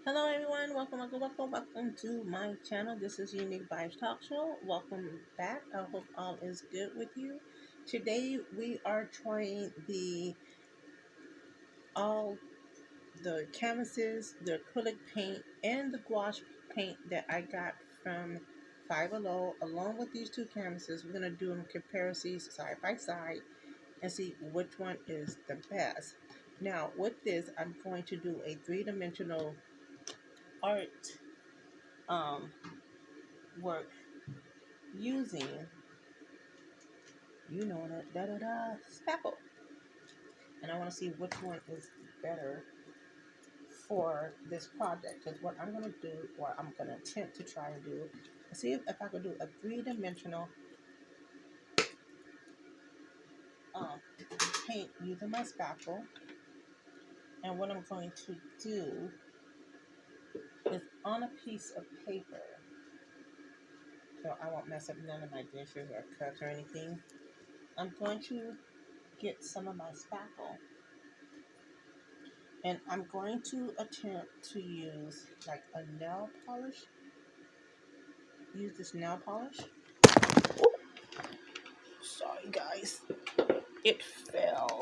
Hello everyone, welcome to my channel. This is Unique Vibes Talk Show. Welcome back. I hope all is good with you. Today we are trying all the canvases, the acrylic paint, and the gouache paint that I got from Five Below. Along with these two canvases, we're gonna do them comparisons side by side and see which one is the best. Now with this, I'm going to do a three-dimensional art um, work using, spackle. And I want to see which one is better for this project. Because what I'm going to do, or I'm going to attempt to try and do, is see if I could do a three-dimensional um, paint using my spackle. And what I'm going to do is on a piece of paper, so I won't mess up none of my dishes or cups or anything, I'm going to get some of my spackle. And I'm going to attempt to use like a nail polish. Use this nail polish. Ooh, sorry guys, it fell.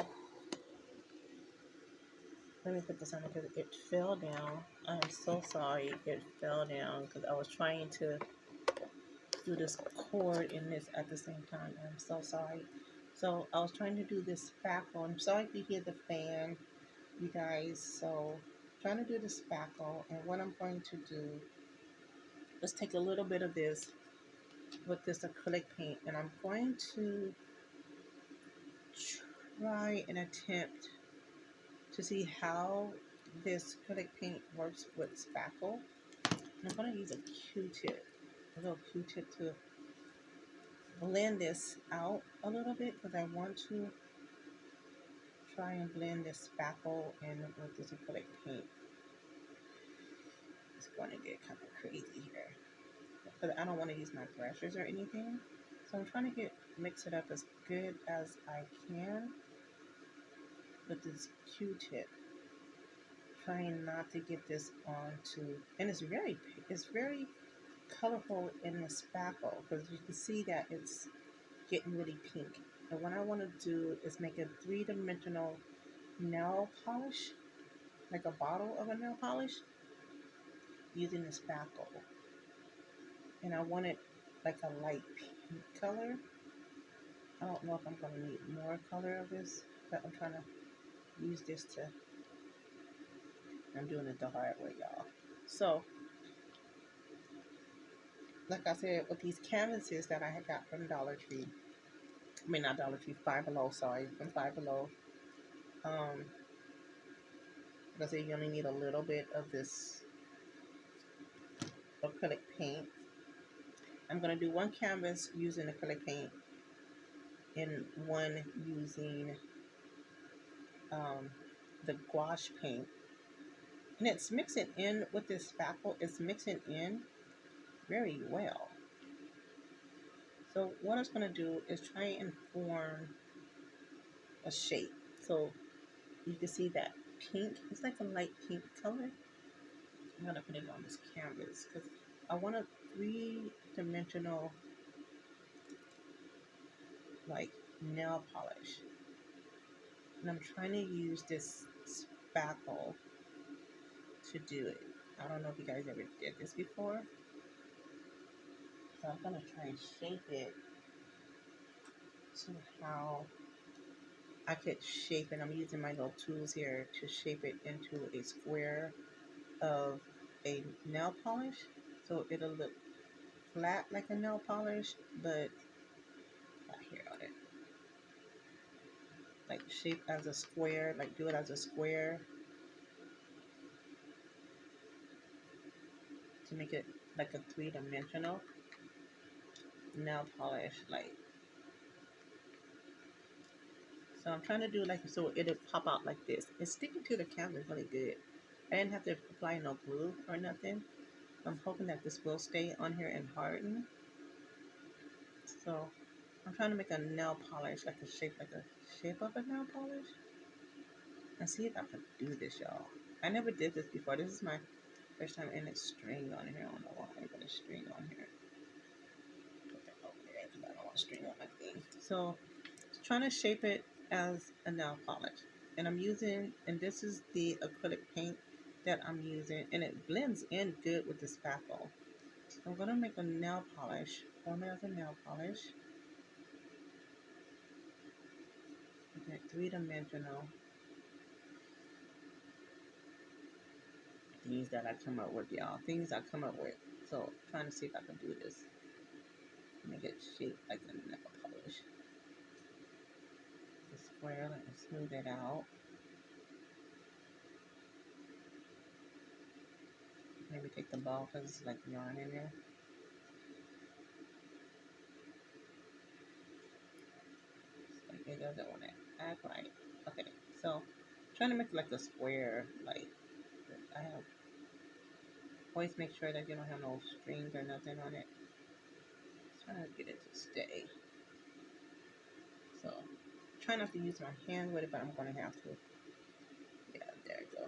Let me put this on because it fell down. I am so sorry it fell down because I was trying to do this cord in this at the same time. I'm so sorry. So I was trying to do this spackle. I'm sorry if you hear the fan, you guys. So trying to do the spackle, and what I'm going to do is take a little bit of this with this acrylic paint, and I'm going to try and attempt to see how this acrylic paint works with spackle. And I'm going to use a Q-tip, a little Q-tip to blend this out a little bit because I want to try and blend this spackle in with this acrylic paint. It's going to get kind of crazy here because I don't want to use my brushes or anything. So I'm trying to mix it up as good as I can with this Q-tip, trying not to get this onto, and it's very colorful in the spackle because you can see that it's getting really pink. And what I want to do is make a three-dimensional nail polish, like a bottle of a nail polish, using the spackle. And I want it like a light pink color. I don't know if I'm going to need more color of this, but I'm trying to use this to, I'm doing it the hard way, y'all. So, like I said, with these canvases that I had got from Dollar Tree, I mean not Dollar Tree, Five Below, sorry, from Five Below. Like I said, you only need a little bit of this acrylic paint. I'm going to do one canvas using acrylic paint and one using um, the gouache paint. And it's mixing in with this spackle, it's mixing in very well. So what I was going to do is try and form a shape. So you can see that pink, it's like a light pink color. I'm going to put it on this canvas because I want a three-dimensional like nail polish. And I'm trying to use this spackle to do it. I don't know if you guys ever did this before. So I'm going to try and shape it to how I could shape it. I'm using my little tools here to shape it into a square of a nail polish. So it'll look flat like a nail polish, but not here on it. Like shape as a square, like do it as a square to make it like a three-dimensional nail polish. Like, so I'm trying to do like so it'll pop out like this. It's sticking to the canvas really good. I didn't have to apply no glue or nothing. I'm hoping that this will stay on here and harden. So I'm trying to make a nail polish like a shape of a nail polish. And see if I can do this, y'all. I never did this before. This is my First time, and it's string on here. I don't know why I got a string on here. Put that over there because I don't want string on my thing. So, trying to shape it as a nail polish. And I'm using, and this is the acrylic paint that I'm using, and it blends in good with the spackle. I'm going to make a nail polish, form it as a nail polish. Okay, three-dimensional. Things that I come up with, y'all. Things I come up with. So, trying to see if I can do this. Make it shaped like a nail polish. The square, let me smooth it out. Maybe take the ball because it's like yarn in there. Like it doesn't want to act right. Okay, so trying to make like a square, like I have. Always make sure that you don't have no strings or nothing on it. Trying to get it to stay. So try not to use my hand with it, but I'm gonna have to. Yeah, there you go.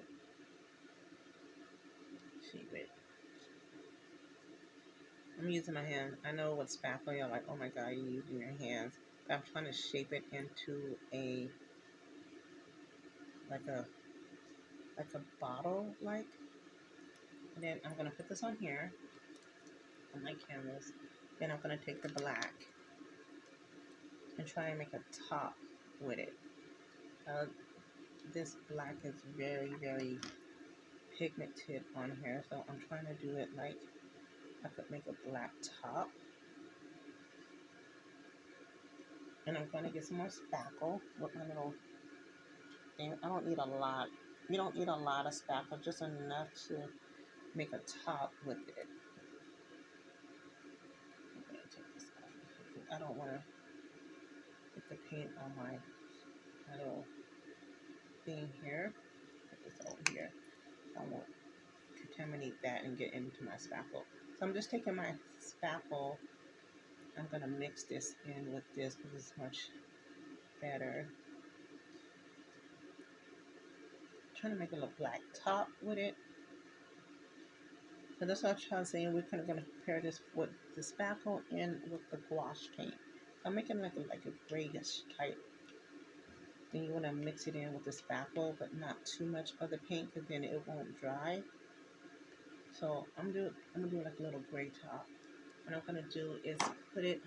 Shape it. I'm using my hand. I know what spackle, you're like, oh my god, you're using your hands. But I'm trying to shape it into a like a bottle like. And then I'm gonna put this on here on my canvas. Then I'm gonna take the black and try and make a top with it. This black is very, very pigmented on here, so I'm trying to do it like I could make a black top. And I'm gonna get some more spackle with my little thing. I don't need a lot. You don't need a lot of spackle, just enough to make a top with it. I'm gonna take this off. I don't want to get the paint on my little thing here. Put this over here. I won't contaminate that and get into my spackle. So I'm just taking my spackle. I'm gonna mix this in with this because it's much better. I'm trying to make a little black top with it. So that's what I'm trying to say. We're kind of gonna pair this with the spackle and with the gouache paint. I'm making like a grayish type. Then you want to mix it in with the spackle, but not too much of the paint because then it won't dry. So I'm gonna do like a little gray top. What I'm gonna do is put it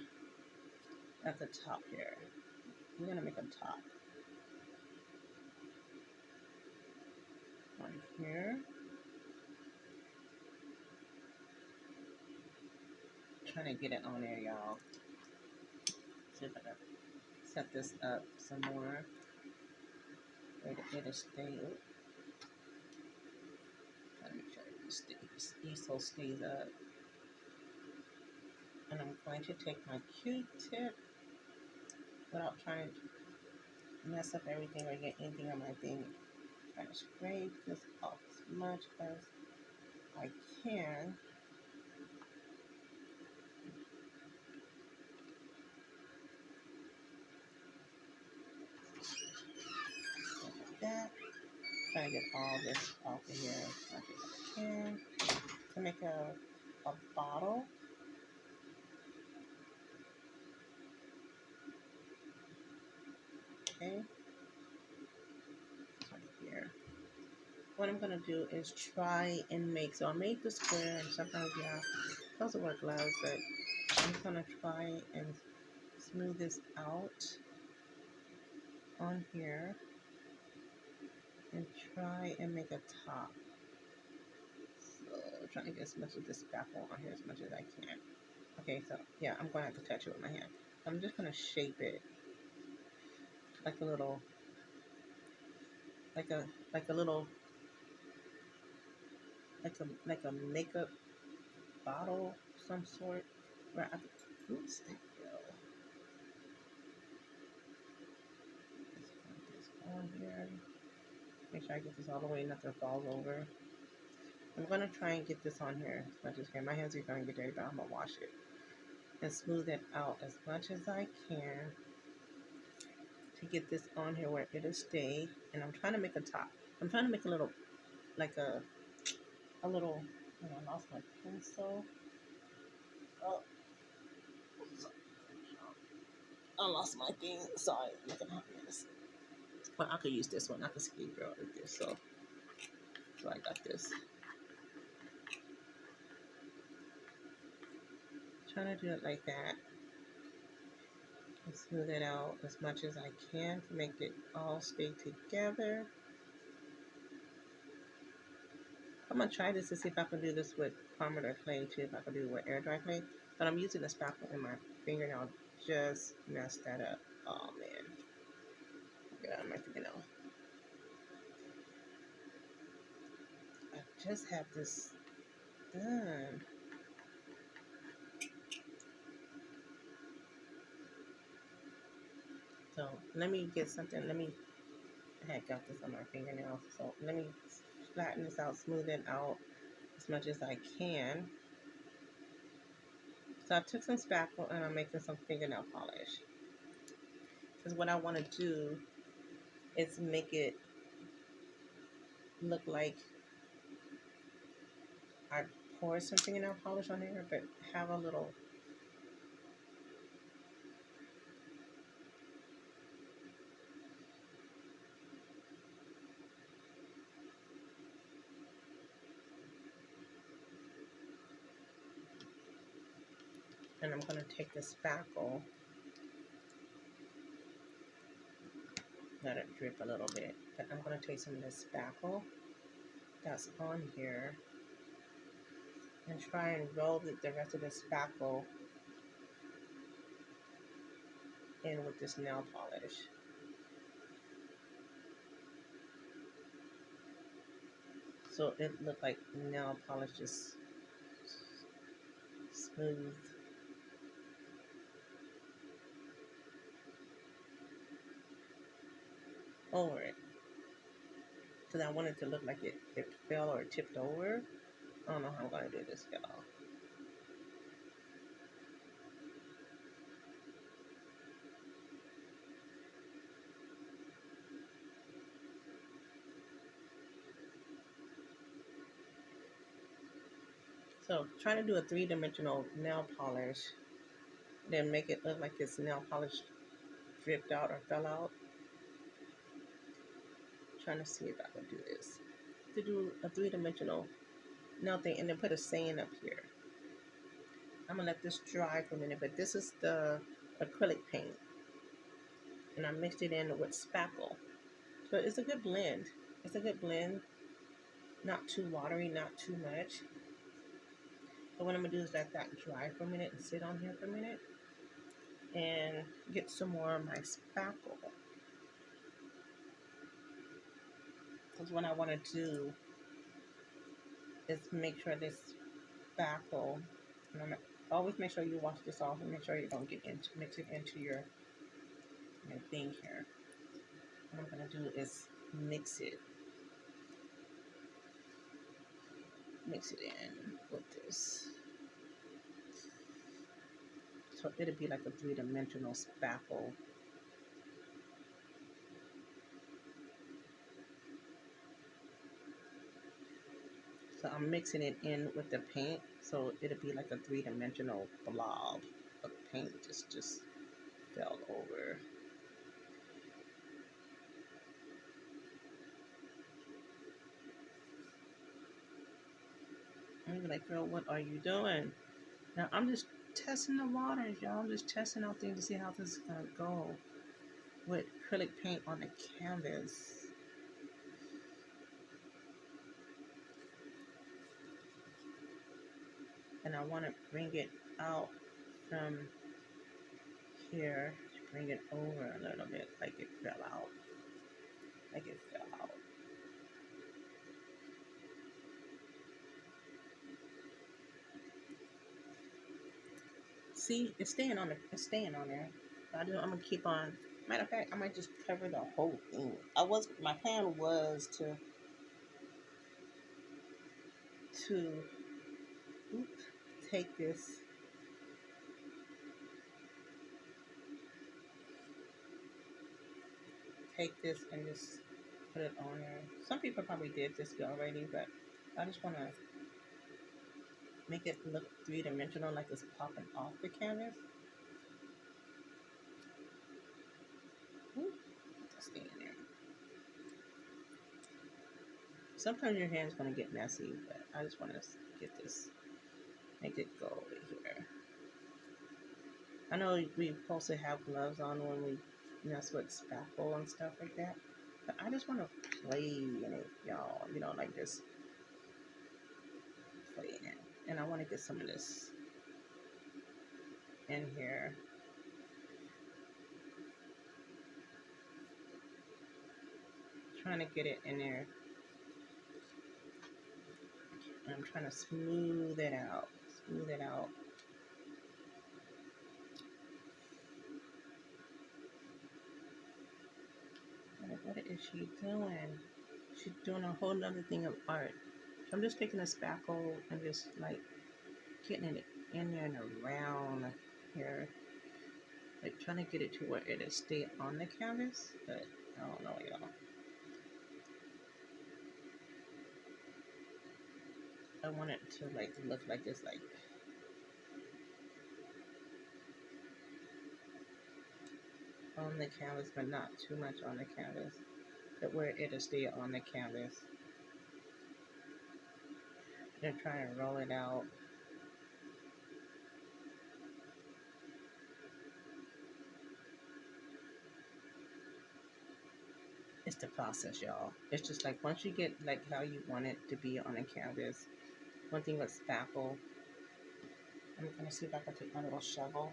at the top here. I'm gonna make a top on here. Trying to get it on there, y'all. See if I can set this up some more. It'll stay. Trying to make sure this easel stays up. And I'm going to take my Q-tip without trying to mess up everything or get anything on my thing. Trying to scrape this off as much as I can. Like that. Trying to get all this off of here as much as I can. To make a bottle. Okay. Right here. What I'm gonna do is try and make, so I made the square and sometimes it doesn't work loud, but I'm gonna try and smooth this out on here and try and make a top. So I'm trying to get as much of this spackle on here as much as I can. Okay, so yeah, I'm gonna have to touch it with my hand. I'm just gonna shape it like a little, like a little, like a makeup bottle of some sort. Where I could, oops, there you go. Just put this on here. Make sure I get this all the way, nothing falls over. I'm gonna try and get this on here as much as I can. My hands are gonna get dirty, but I'm gonna wash it and smooth it out as much as I can to get this on here where it'll stay. And I'm trying to make a top. I'm trying to make a little, like a a little, I lost my pencil. Oh, I lost my thing. Sorry, you can help me this. But I could use this one. I could scapegoat out with this. So I got this. Trying to do it like that. And smooth it out as much as I can to make it all stay together. I'm gonna try this to see if I can do this with permanent clay too, if I can do it with air dry clay. But I'm using a spackle in my fingernail, just messed that up. Oh man. Get out of my fingernail. I just had this done. So let me get something. I had got this on my fingernail. So let me flatten this out, smooth it out as much as I can. So I took some spackle and I'm making some fingernail polish. Because what I want to do is make it look like I pour some fingernail polish on there, but have a little. And I'm going to take the spackle, let it drip a little bit. But I'm going to take some of this spackle that's on here and try and roll the rest of the spackle in with this nail polish. So it looked like nail polish just smooth. Over it. Because I want it to look like it fell or tipped over. I don't know how I'm going to do this, y'all. So trying to do a three-dimensional nail polish, then make it look like it's nail polish dripped out or fell out. Trying to see if I can do this. To do a three-dimensional nail thing and then put a saying up here. I'm gonna let this dry for a minute, but this is the acrylic paint. And I mixed it in with spackle. So it's a good blend. It's a good blend. Not too watery, not too much. But what I'm gonna do is let that dry for a minute and sit on here for a minute. And get some more of my spackle. Because what I want to do is make sure this spackle, and I'm always make sure you wash this off and make sure you don't mix it into your thing here. What I'm going to do is mix it in with this. So it'll be like a three-dimensional spackle. So I'm mixing it in with the paint, so it'll be like a three-dimensional blob of paint just fell over. I'm like, girl, what are you doing? Now I'm just testing the waters, y'all. I'm just testing out things to see how this is gonna go with acrylic paint on the canvas. And I want to bring it out from here, bring it over a little bit, like it fell out. Like it fell out. See, it's staying on there. I'm gonna keep on. Matter of fact, I might just cover the whole thing. My plan was to oops, take this and just put it on there. Some people probably did this already, but I just want to make it look three-dimensional, like it's popping off the canvas. Ooh, put this thing in there. Sometimes your hand's gonna get messy, but I just want to get this, make it go over here. I know we supposed to have gloves on when we mess with spackle and stuff like that, but I just want to play in it, y'all. You know, like just play in it. And I want to get some of this in here. Trying to get it in there. And I'm trying to smooth it out. Smooth it out. What is she doing? She's doing a whole nother thing of art. So I'm just taking a spackle and just like getting it in there and around here. Like trying to get it to where it'll stay on the canvas, but I don't know, y'all. I want it to like look like it's like on the canvas, but not too much on the canvas, but where it'll stay on the canvas. Then try and roll it out. It's the process, y'all. It's just like once you get like how you want it to be on a canvas. One thing with spackle, I'm gonna see if I can take my little shovel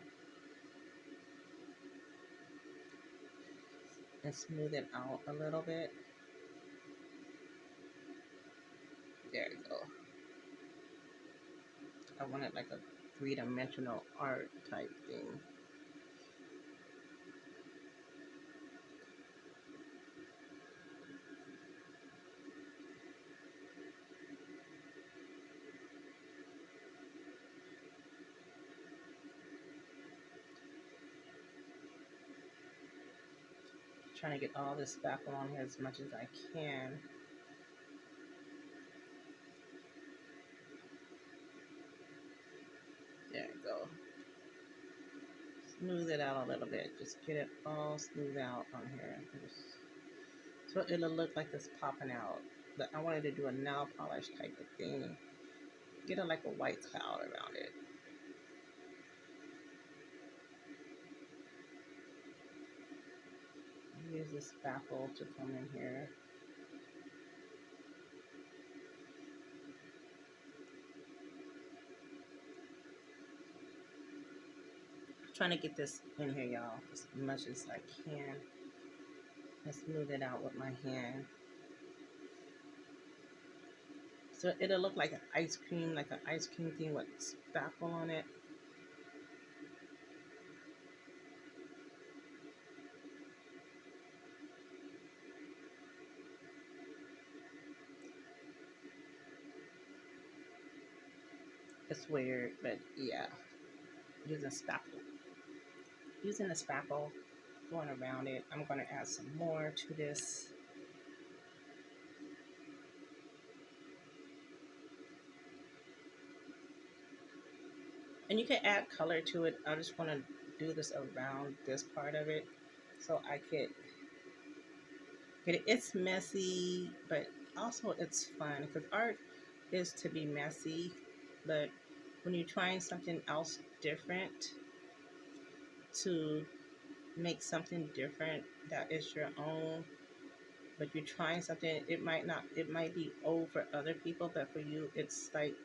and smooth it out a little bit. There you go. I want it like a three-dimensional art type thing. Trying to get all this spackle on here as much as I can. There you go. Smooth it out a little bit. Just get it all smoothed out on here. So it'll look like it's popping out. But I wanted to do a nail polish type of thing. Get it like a white cloud around it. Use the spackle to come in here. Trying to get this in here, y'all, as much as I can. And smooth it out with my hand. So it'll look like an ice cream thing with spackle on it. It's weird, but yeah. Using spackle. Using the spackle, going around it. I'm going to add some more to this. And you can add color to it. I just want to do this around this part of it so I could get it. It's messy, but also it's fun because art is to be messy, but when you're trying something else different to make something different that is your own, but you're trying something, it might be old for other people, but for you it's like,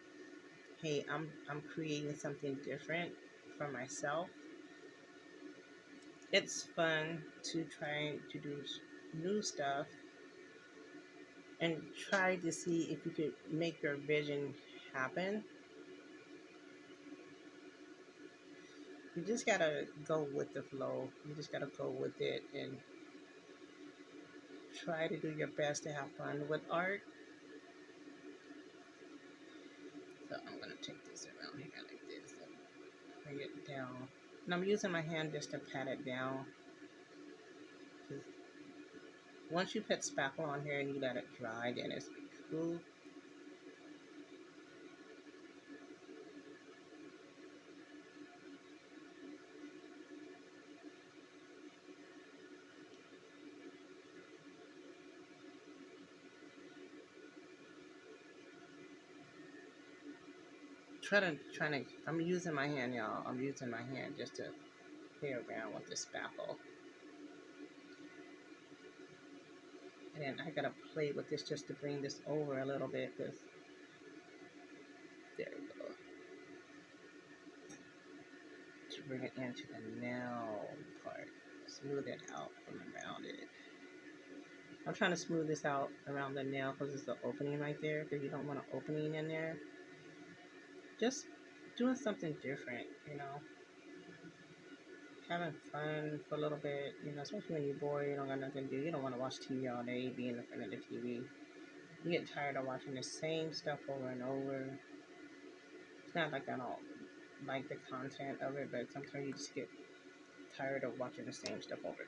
hey, I'm creating something different for myself. It's fun to try to do new stuff and try to see if you could make your vision happen. You just gotta go with the flow. You just gotta go with it and try to do your best to have fun with art. So I'm gonna take this around here like this and bring it down. And I'm using my hand just to pat it down. Once you put spackle on here and you let it dry, then it's cool. I'm using my hand, y'all. I'm using my hand just to play around with the spackle. And then I gotta play with this just to bring this over a little bit, because there we go. To bring it into the nail part. Smooth it out from around it. I'm trying to smooth this out around the nail because it's the opening right there, because you don't want an opening in there. Just doing something different, you know. Having fun for a little bit, you know, especially when you're bored, you don't got nothing to do. You don't want to watch TV all day, be in the front of the TV. You get tired of watching the same stuff over and over. It's not like I don't like the content of it, but sometimes you just get tired of watching the same stuff over.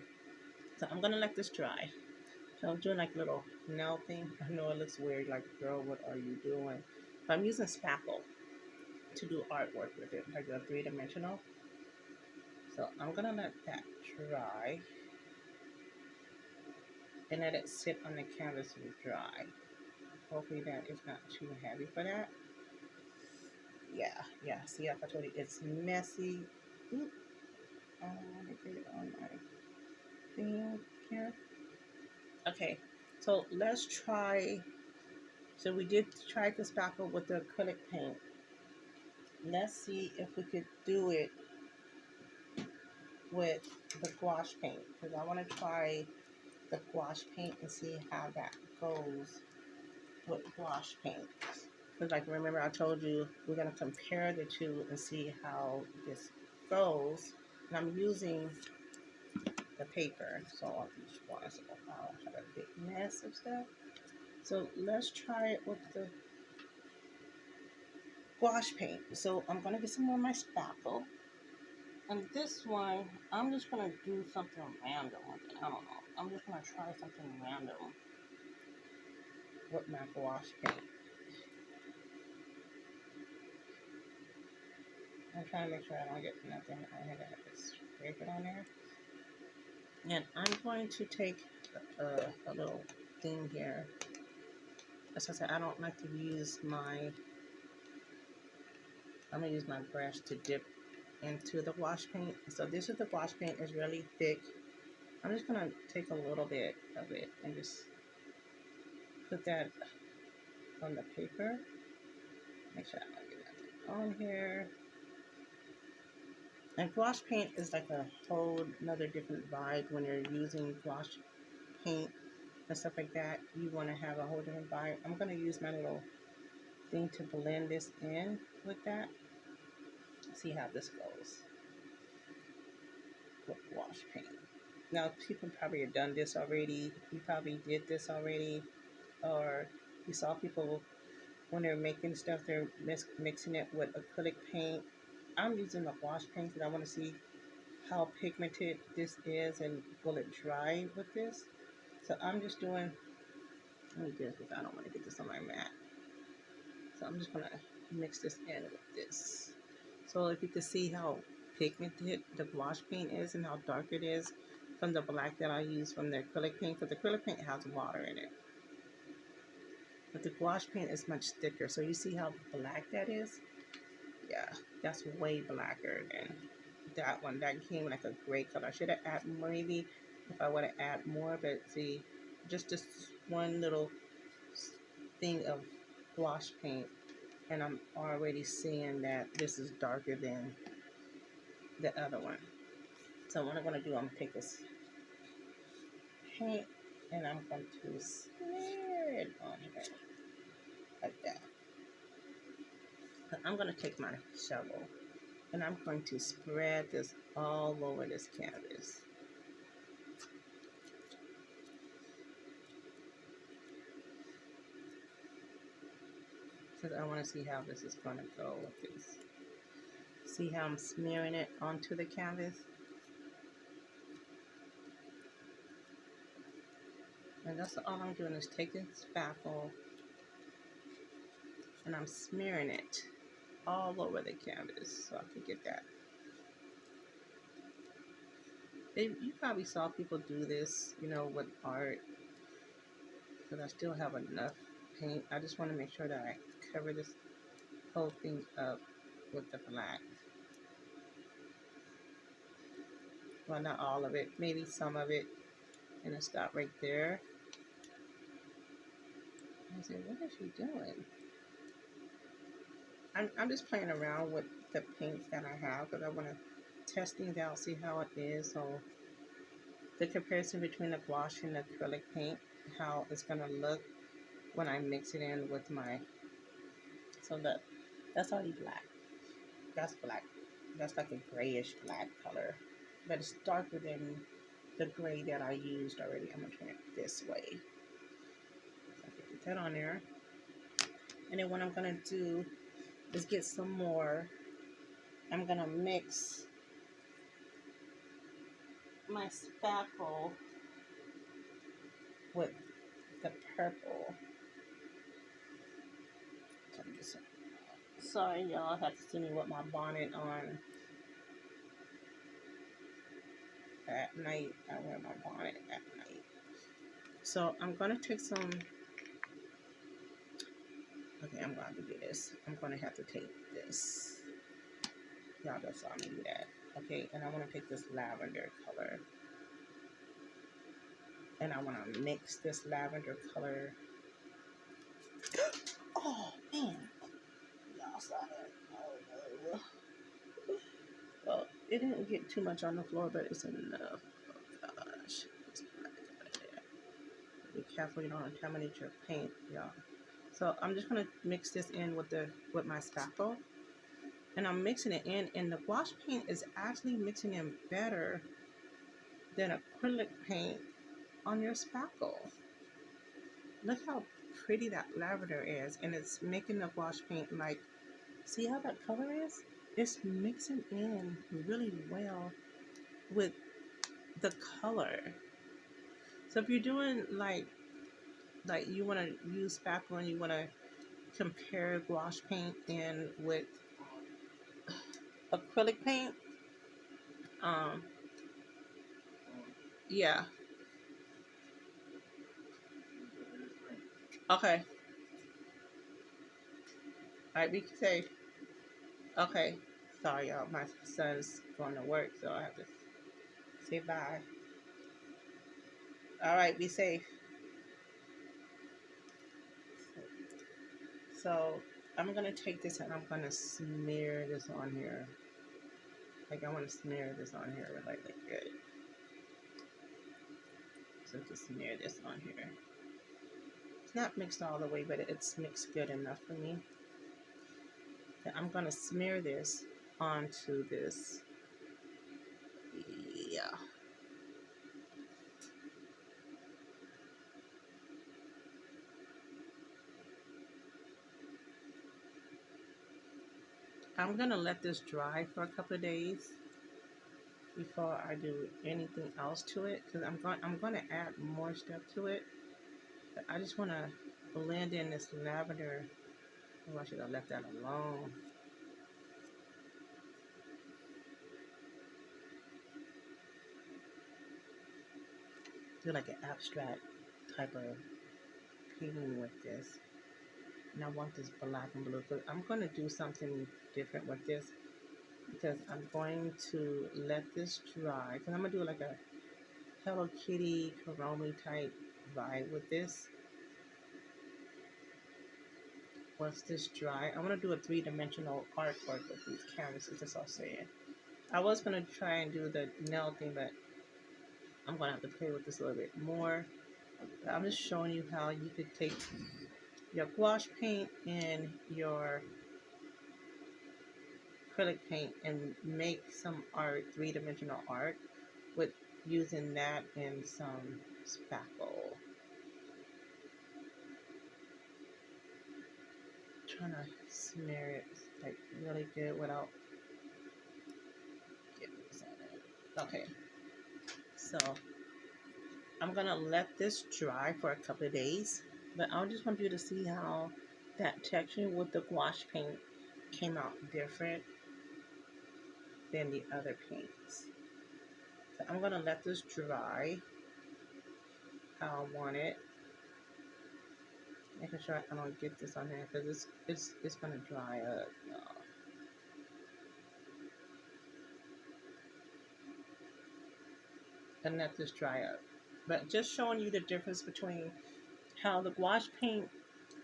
So I'm gonna let this dry. So I'm doing like a little nail thing. I know it looks weird, like, girl, what are you doing? But I'm using spackle to do artwork with it, like a three-dimensional. So I'm gonna let that dry and let it sit on the canvas and dry. Hopefully that is not too heavy for that. Yeah. See, like I told you, it's messy. Oop. I don't want to get it on my thing here. Okay, so let's try. So we did try the spackle with the acrylic paint. Let's see if we could do it with the gouache paint, because I want to try the gouache paint and see how that goes with gouache paint. Because, like, remember I told you we're going to compare the two and see how this goes. And I'm using the paper, so on each one, so I'll have a big mess of stuff. So let's try it with the gouache paint. So I'm going to get some more of my spackle. And this one, I'm just going to do something random with it. I don't know. I'm just going to try something random with my gouache paint. I'm trying to make sure I don't get nothing. I had to scrape it on there. And I'm going to take a little thing here. As I said, I don't like to use I'm going to use my brush to dip into the gouache paint. So this is the gouache paint. It's really thick. I'm just going to take a little bit of it and just put that on the paper. Make sure I don't get nothing on here. And gouache paint is like a whole another different vibe when you're using gouache paint and stuff like that. You want to have a whole different vibe. I'm going to use my little thing to blend this in with that. See how this goes with gouache paint. Now, people probably have done this already. You probably did this already. Or you saw people when they're making stuff, they're mixing it with acrylic paint. I'm using the gouache paint because I want to see how pigmented this is and will it dry with this. So I'm just doing, let me do this because I don't want to get this on my mat. So I'm just going to mix this in with this. So if you can see how pigmented the gouache paint is and how dark it is from the black that I use from the acrylic paint, because the acrylic paint has water in it. But the gouache paint is much thicker. So you see how black that is? Yeah, that's way blacker than that one. That came like a gray color. I should have added maybe if I would have added more, but see, just this one little thing of gouache paint, and I'm already seeing that this is darker than the other one. So what I'm going to do, I'm going to take this paint and I'm going to smear it on here like that. I'm going to take my shovel and I'm going to spread this all over this canvas. Because I want to see how this is going to go with this. See how I'm smearing it onto the canvas? And that's all I'm doing is taking spackle and I'm smearing it all over the canvas so I can get that. You probably saw people do this, you know, with art, because I still have enough paint. I just want to make sure that I cover this whole thing up with the black. Well, not all of it, maybe some of it, and it stop right there. I said, what is she doing? I'm just playing around with the paints that I have because I want to test things out, see how it is. So the comparison between the gouache and the acrylic paint, how it's gonna look when I mix it in with my. So that's already black. That's black. That's like a grayish black color, but it's darker than the gray that I used already. I'm gonna turn it this way. So I can put that on there, and then what I'm gonna do is get some more. I'm gonna mix my spackle with the purple. Sorry, y'all have to see me with my bonnet on at night. I wear my bonnet at night. So I'm gonna take some. Okay, I'm going to do this. I'm gonna have to take this. Y'all just saw me do that. Okay, and I want to take this lavender color, and I want to mix this lavender color. Oh man, y'all saw that. Oh no. Well, it didn't get too much on the floor, but it's enough. Oh gosh. Be careful you don't contaminate your paint, y'all. So I'm just gonna mix this in with my spackle, and I'm mixing it in. And the gouache paint is actually mixing in better than acrylic paint on your spackle. Look how pretty that lavender is, and it's making the gouache paint like. See how that color is? It's mixing in really well with the color. So if you're doing like you want to use spackle and you want to compare gouache paint in with acrylic paint, um, yeah, okay, all right, be safe. Okay, sorry y'all, my son's going to work, so I have to say bye. All right, be safe. So I'm gonna take this and I'm gonna smear this on here. Like I want to smear this on here with like good. So just smear this on here. It's not mixed all the way, but it's mixed good enough for me. And I'm gonna smear this onto this. Yeah. I'm gonna let this dry for a couple of days before I do anything else to it, because I'm gonna add more stuff to it. But I just want to blend in this lavender. Oh, I should have left that alone. Do like an abstract type of painting with this. And I want this black and blue. But I'm going to do something different with this because I'm going to let this dry. Because I'm going to do like a Hello Kitty Karomi type vibe with this. Once this dry, I want to do a three-dimensional artwork with these canvases. That's all I'm saying. I was going to try and do the nail thing, but I'm going to have to play with this a little bit more. I'm just showing you how you could take your gouache paint and your acrylic paint and make some art, three-dimensional art, with using that and some spackle. Trying to smear it like really good without getting this on it. Okay, so I'm gonna let this dry for a couple of days, but I just want you to see how that texture with the gouache paint came out different than the other paints. So I'm gonna let this dry how I want it. Making sure I don't get this on there because it's gonna dry up, y'all. And let this dry up. But just showing you the difference between how the gouache paint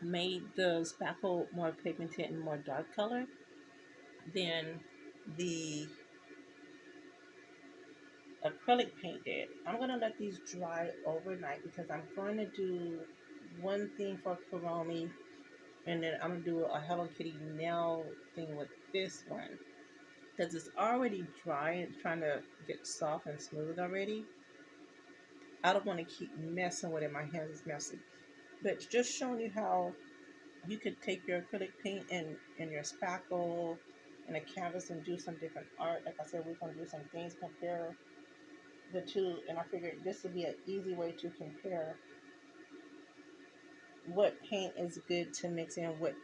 made the spackle more pigmented and more dark color than the acrylic paint did. I'm going to let these dry overnight because I'm going to do one thing for Kuromi and then I'm going to do a Hello Kitty nail thing with this one because it's already dry and trying to get soft and smooth already. I don't want to keep messing with it. My hands is messy. But just showing you how you could take your acrylic paint and your spackle and a canvas and do some different art. Like I said, we're going to do some things, compare the two, and I figured this would be an easy way to compare what paint is good to mix in with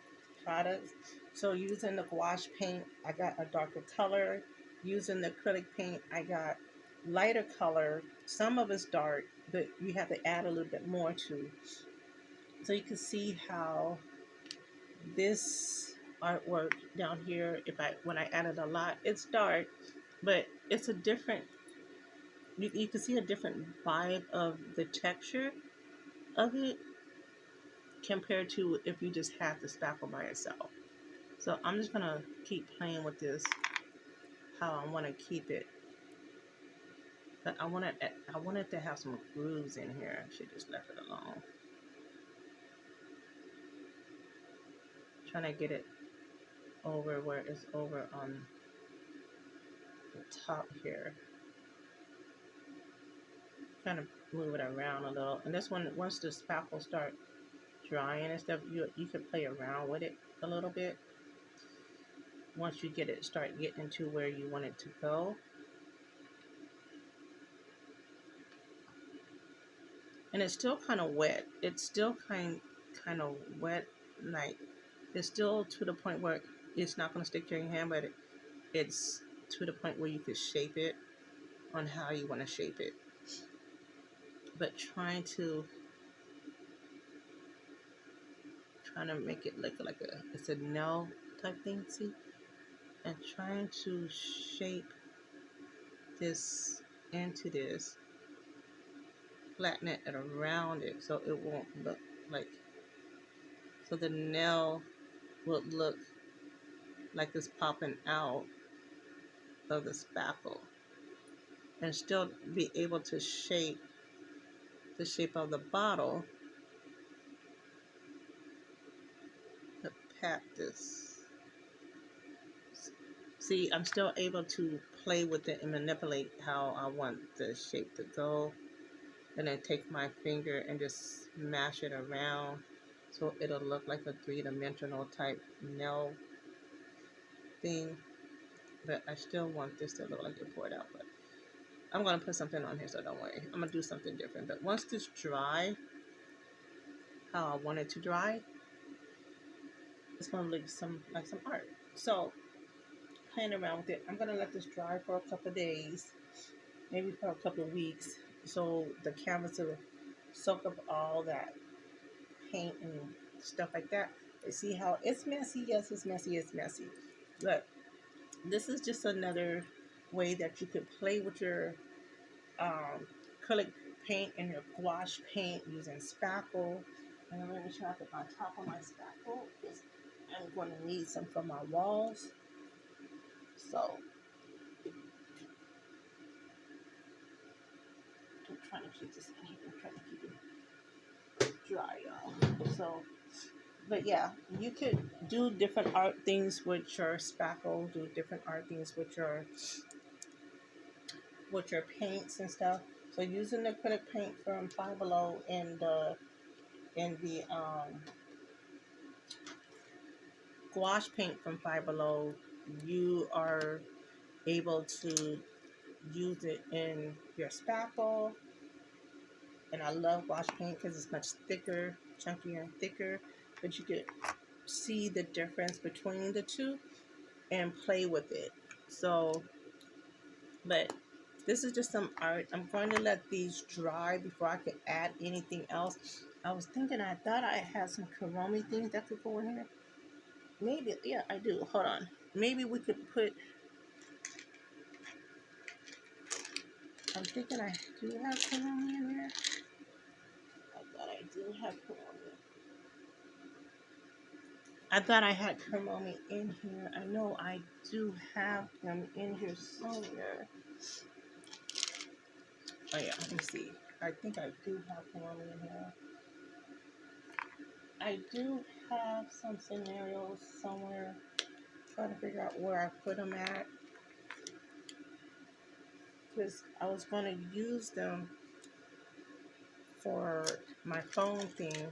products. So using the gouache paint, I got a darker color. Using the acrylic paint, I got lighter color. Some of it's dark, but you have to add a little bit more to. So you can see how this artwork down here, when I added a lot, it's dark, but it's a different, you can see a different vibe of the texture of it compared to if you just have the spackle by itself. So I'm just gonna keep playing with this how I want to keep it. But I want it to have some grooves in here. I should just left it alone. Trying to get it over where it's over on the top here. Trying to move it around a little. And this one, once the spackle start drying and stuff, you can play around with it a little bit. Once you get it, start getting to where you want it to go. And it's still kind of wet. It's still kind of wet, like it's still to the point where it's not going to stick to your hand, but it's to the point where you could shape it on how you want to shape it. But trying to make it look like it's a nail type thing, see? And trying to shape this into this, flatten it around it so it won't look like, so the nail will look like it's popping out of the spackle and still be able to shape the shape of the bottle to pat this. See, I'm still able to play with it and manipulate how I want the shape to go. And then take my finger and just smash it around so it'll look like a three-dimensional type nail thing. But I still want this to look like it poured out. But I'm going to put something on here, so don't worry. I'm going to do something different. But once this dry, how I want it to dry, it's going to look like some art. So playing around with it, I'm going to let this dry for a couple of days, maybe for a couple of weeks, so the canvas will soak up all that paint and stuff like that. You see how it's messy? Yes, it's messy. It's messy. But this is just another way that you could play with your acrylic paint and your gouache paint using spackle. And I'm going to try to put on top of my spackle because I'm going to need some for my walls. So I'm trying to keep this in here. I'm trying to keep it dry, y'all. So, but yeah, you could do different art things with your spackle, do different art things with your paints and stuff. So using the acrylic paint from Five Below and the gouache paint from Five Below, you are able to use it in your spackle. And I love gouache paint because it's much thicker, chunkier and thicker. But you could see the difference between the two and play with it. So, but this is just some art. I'm going to let these dry before I can add anything else. I was thinking, I thought I had some Karomi things that could go in here. Maybe, yeah, I do. Hold on. Maybe we could put, I'm thinking I do have Karomi in here. I thought I do have Karomi. I thought I had Karomi in here. I know I do have them in here somewhere. Oh yeah, let me see. I think I do have Karomi in here. I do have some scenarios somewhere. Trying to figure out where I put them at. Because I was going to use them for my phone thing.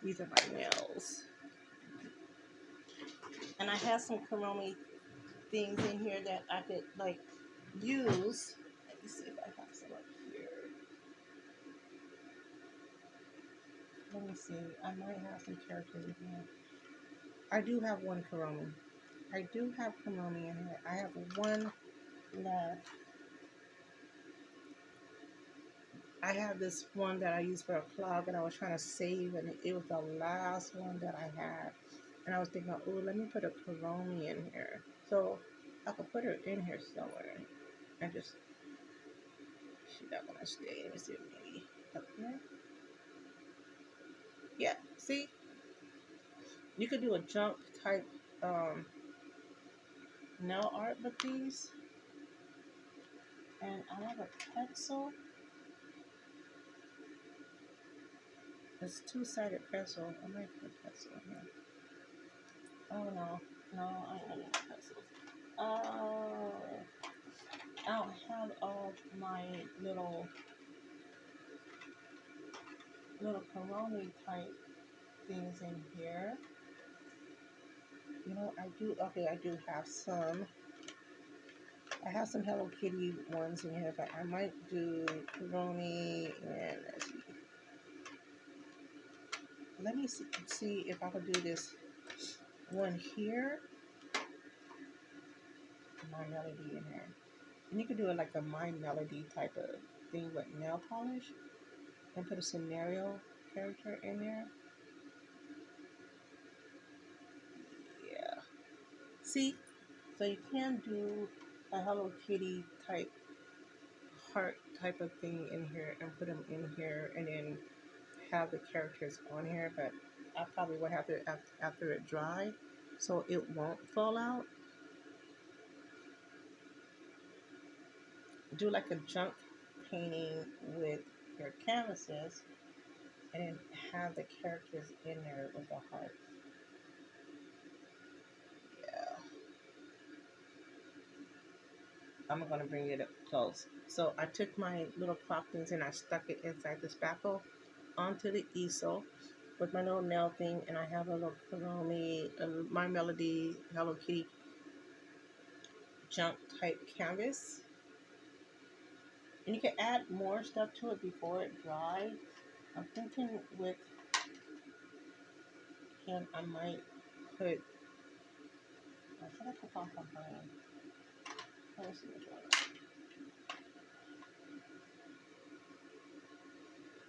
These are my nails. And I have some Karomi things in here that I could like use. Let me see if I have some up here. Let me see. I might have some characters in here. I do have one Karomi. I do have Karomi in here. I have one left. I have this one that I use for a clog and I was trying to save, and it was the last one that I had. And I was thinking, oh, let me put a Karomi in here. So I could put her in here somewhere. And just, she's not going to stay. Let me see, maybe up here. Yeah, see? You could do a junk type nail art with these. And I have a pencil. It's two-sided pencil. I might put a pencil in here. Oh no, no, I don't need pencils. I don't have all my little Karomi type things in here. You know, I do. Okay, I do have some. I have some Hello Kitty ones in here, but I might do Karomi and let's see. Let me see if I can do this one here. My Melody in here. And you could do it like a My Melody type of thing with nail polish and put a scenario character in there. Yeah. See? So you can do a Hello Kitty type heart type of thing in here and put them in here and then have the characters on here, but I probably would have to after it dry so it won't fall out. Do like a junk painting with your canvases and then have the characters in there with the heart. Yeah. I'm going to bring it up close. So I took my little clock things and I stuck it inside the spackle onto the easel with my little nail thing, and I have a little Karomi, My Melody, Hello Kitty junk type canvas. And you can add more stuff to it before it dries. I'm thinking with him, I might put, or should I put on behind? Let me see which one.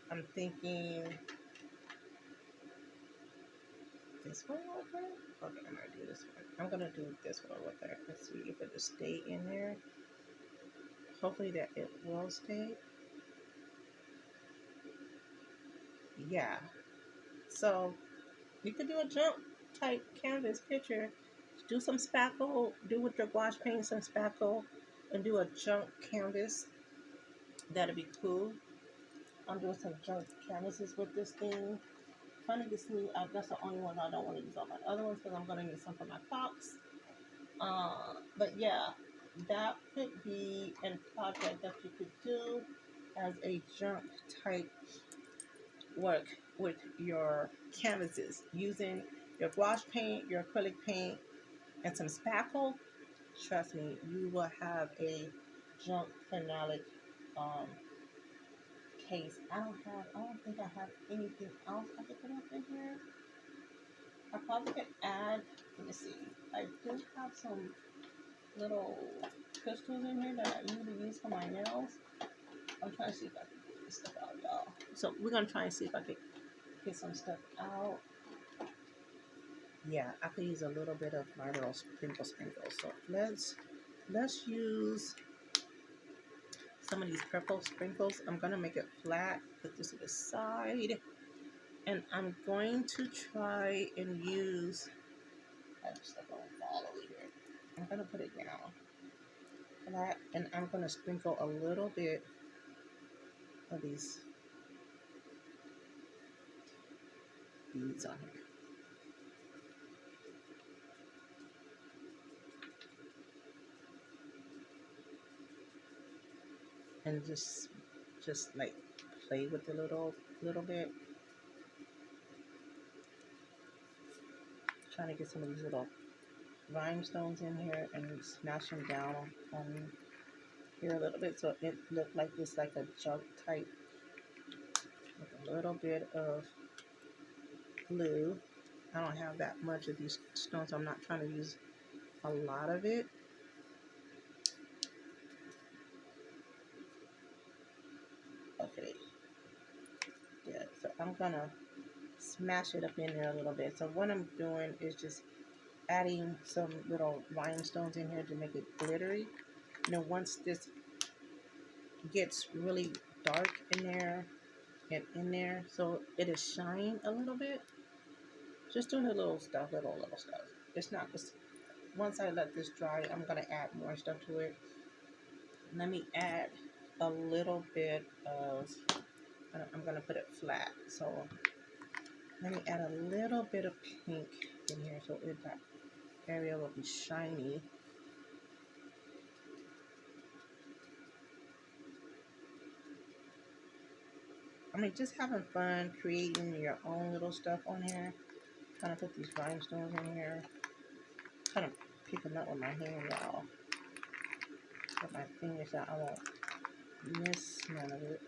I'm thinking this one with her. Okay, I'm gonna do this one. I'm gonna do this one with her. Let's see if it'll stay in there. Hopefully that it will stay. Yeah. So you could do a jump type canvas picture. Do some spackle. Do with your gouache paint some spackle, and do a junk canvas. That'd be cool. I'm doing some junk canvases with this thing. Trying to see. That's the only one I don't want to use all my other ones because I'm gonna use some for my clocks. But yeah, that could be a project that you could do as a junk type work with your canvases using your gouache paint, your acrylic paint, and some spackle. Trust me, you will have a junk phenolic um, case. I don't think I have anything else I could put up in here. I probably could add, let me see, I do have some little crystals in here that I usually use for my nails. I'm trying to see if I can this stuff out, y'all. So we're gonna try and see if I can get some stuff out. Yeah, I could use a little bit of my little sprinkles. So let's use some of these purple sprinkles. I'm gonna make it flat, put this to the side, and I'm going to try and use that stuff on fall over here. I'm gonna put it down flat, and I'm gonna sprinkle a little bit of these beads on here. And just like play with it a little bit. Trying to get some of these little rhinestones in here and smash them down on here a little bit so it looked like this, like a jug type with a little bit of glue. I don't have that much of these stones, so I'm not trying to use a lot of it. Okay, yeah, so I'm gonna smash it up in there a little bit. So what I'm doing is just adding some little rhinestones in here to make it glittery. You know, once this gets really dark in there and in there, so it'll shine a little bit. Just doing a little stuff, little stuff. It's not just, once I let this dry, I'm gonna add more stuff to it. Let me add a little bit of, I'm gonna put it flat. So let me add a little bit of pink in here so that area will be shiny. I mean, just having fun creating your own little stuff on here. Kind of put these rhinestones in here. Kind of pick them up with my hand, y'all. With my fingers out, I won't miss none of it.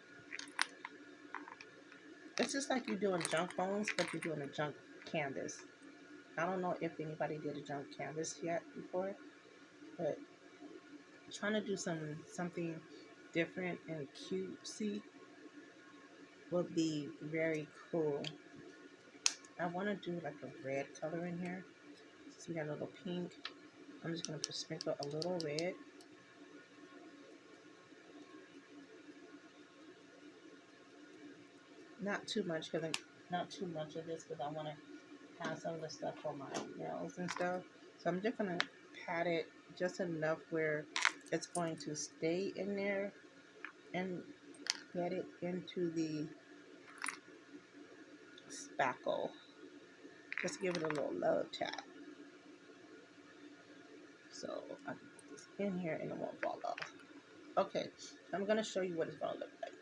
It's just like you're doing junk bones, but you're doing a junk canvas. I don't know if anybody did a junk canvas yet before, but trying to do something different and cutesy would be very cool. I want to do like a red color in here. So we got a little pink. I'm just going to sprinkle a little red. Not too much, not too much of this because I want to have some of the stuff on my nails and stuff. So I'm just going to pat it just enough where it's going to stay in there and get it into the spackle. Just give it a little love tap. So I can put this in here and it won't fall off. Okay, I'm going to show you what it's going to look like.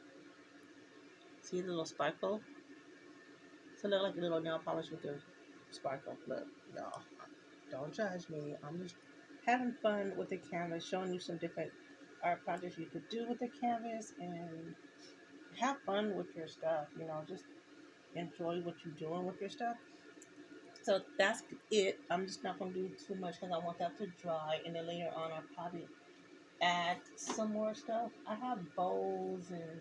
See the little sparkle? So it looks like a little nail polish with the sparkle. Look, y'all, don't judge me. I'm just having fun with the canvas, showing you some different art projects you could do with the canvas and have fun with your stuff. You know, just enjoy what you're doing with your stuff. So that's it. I'm just not going to do too much because I want that to dry. And then later on, I'll probably add some more stuff. I have bows and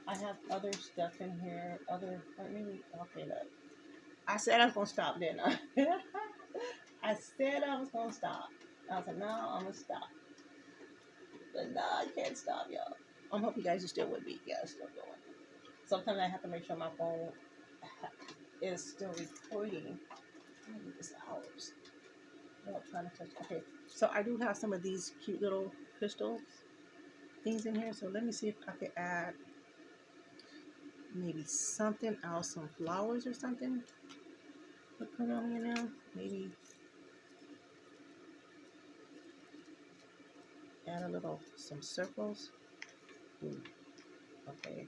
I have other stuff in here. Maybe, okay, look. I said I was going to stop, didn't I? I said I was going to stop. I was like, no, I'm going to stop. But no, I can't stop, y'all. I hope you guys are still with me. Yeah, it's still going. Sometimes I have to make sure my phone is still recording. I'm going to get this out. I'm trying to touch. Okay, so I do have some of these cute little crystal things in here. So let me see if I can add maybe something else, some flowers or something. Put on here now. Maybe add some circles. Ooh, okay.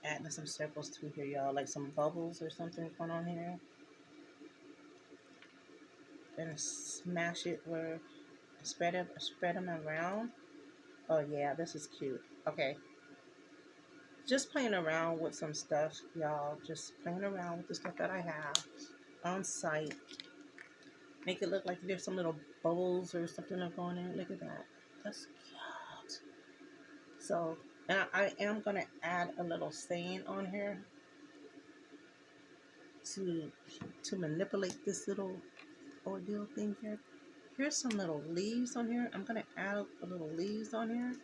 Adding some circles too here, y'all. Like some bubbles or something going on here. And smash it where spread them around. Oh yeah, this is cute. Okay. Just playing around with some stuff, y'all. Just playing around with the stuff that I have on site. Make it look like there's some little bubbles or something going in. Look at that. That's So, and I am going to add a little stain on here to manipulate this little ordeal thing here. Here's some little leaves on here. I'm going to add a little leaves on here.